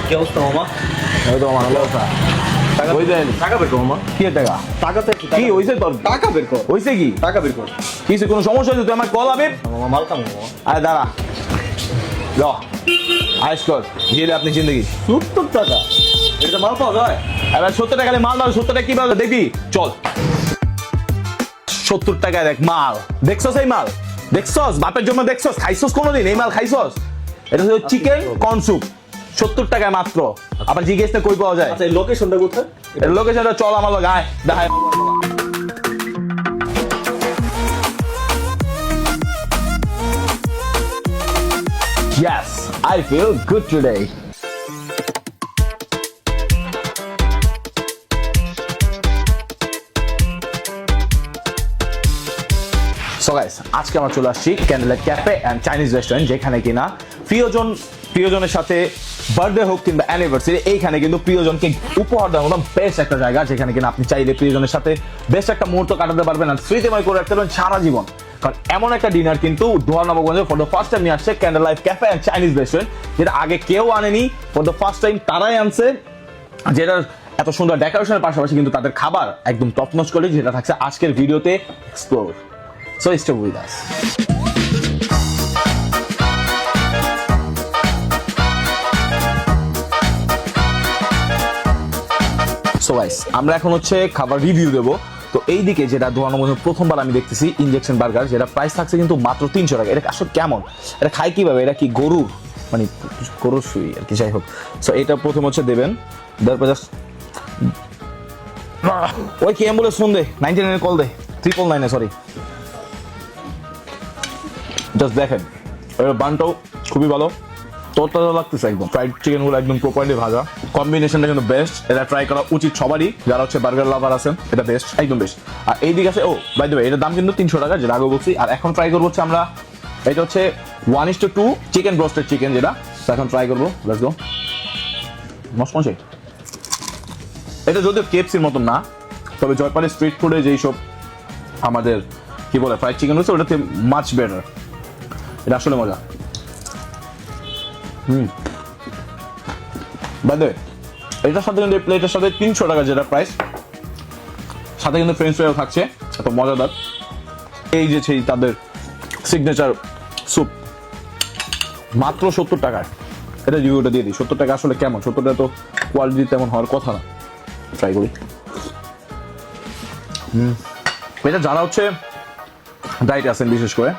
কি অবস্থা মামা? এই তো আমার ভালো অবস্থা। টাকা কই দেন? টাকা বের কর মামা। কি এর টাকা? টাকাতে কি হইছে তোর? টাকা বের কর। হইছে কি? টাকা বের কর। কিছু কোনো সমস্যা হইছে তুই আমার কল আবে? মামা মাল খাবো মামা। আরে দাঁড়া ল আইস কর জিলে আপনি জিন্দগি 70 টাকা। এটা মাল পাওয়া যায়? এবার 70 টাকা মাল দাও 70 টাকা কি পাবে দেখবি চল 70 টাকায় দেখ মাল দেখছস এই মাল দেখছস বাপের জন্য দেখছস খাইছস কোনোদিন এই মাল খাইছস এটা হচ্ছে চিকেন কর্ন স্যুপ 70 টাকায় মাত্র আবার জিজ্ঞেস না কই পাওয়া যায় আচ্ছা এই লোকেশনটা কোথায়? এর লোকেশনটা চল আমার লগে আয় দেখাই Yes, I feel good today. So guys, আজকে আমরা চলে আসছি ক্যান্ডেলাইট ক্যাফে অ্যান্ড চাইনিজ রেস্টুরেন্ট যেখানে কিনা প্রিয়জনের সাথে বার্থডে হোক কিংবা অ্যানিভার্সারি এইখানে কিন্তু প্রিয়জনকে উপহার দেওয়ার মতো বেস্ট একটা জায়গা যেখানে কিনা আপনি চাইলে প্রিয়জনের সাথে বেস্ট একটা মুহূর্ত কাটাতে পারবেন আর স্মৃতিময় করে রাখতে পারবেন সারা জীবন কারণ এমন একটা ডিনার কিন্তু নবগঞ্জে ফর দ্য ফার্স্ট টাইম নিয়ে আসছে ক্যান্ডেলাইট ক্যাফে অ্যান্ড চাইনিজ রেস্টুরেন্ট যেটা আগে কেউ আনেনি ফর দ্য ফার্স্ট টাইম তারাই আনছে যেটার এত সুন্দর ডেকোরেশনের পাশাপাশি কিন্তু তাদের খাবার একদম টপ নচ করে যেটা থাকছে আজকের ভিডিওতে explore so stay with us so guys আমরা এখন হচ্ছে খাবার রিভিউ দেবো তো এইদিকে যেটা ধোয়ানোর মধ্যে প্রথমবার আমি দেখতেছি ইনজেকশন বার্গার যেটা প্রাইস থাকছে কিন্তু মাত্র 300 টাকা এটা আসলে কেমন এটা খাই কিভাবে এটা কি গরুর মানে গরুর সুই আর কি যাই হোক সো এটা প্রথম হচ্ছে দেবেন তারপর জাস্ট ওই কি অ্যাম্বুলেন্স ফোন দে 99 কল দে 999 সরি জাস্ট দেখেন এর বানটাও খুবই ভালো তোরটা লাগতেছে একদম ফ্রাইড চিকেন গুলো একদম প্রপারলি ভাজা কম্বিনেশনটা কিন্তু বেস্ট এটা ট্রাই করা উচিত সবারই যারা হচ্ছে বার্গার লাভার আছেন এটা বেস্ট একদম বেস্ট আর এই দিকে আছে ও বাই দ্য ওয়ে এটার দাম কিন্তু 300 টাকা যেটা আগে বলছি আর এখন ট্রাই করবো হচ্ছে আমরা এটা হচ্ছে 1:2 চিকেন ব্রোস্টেড চিকেন যেটা তো এখন ট্রাই করবো লেটস গো মস্ত এটা যদিও কেএফসির মতন না তবে জয়পালের স্ট্রিট ফুডে যেই সব আমাদের কি বলে ফ্রাইড চিকেন হচ্ছে ওটাতে মাচ বেটার এটা আসলে মজা বাই দ্য ওয়ে এটার সাথে কিন্তু প্লেটের সাথে 300 টাকা যেটা প্রাইস সাথে কিন্তু ফ্রেঞ্চ ফ্রাইও থাকছে এত মজাদার এই যে সেই তাদের সিগনেচার স্যুপ মাত্র 70 টাকায় এটা রিভিউটা দিয়ে দিই 70 টাকা আসলে কেমন 70 টাকা তো কোয়ালিটি তেমন হওয়ার কথা না ট্রাই করি এটা যারা হচ্ছে ডায়েটে আছেন বিশেষ করে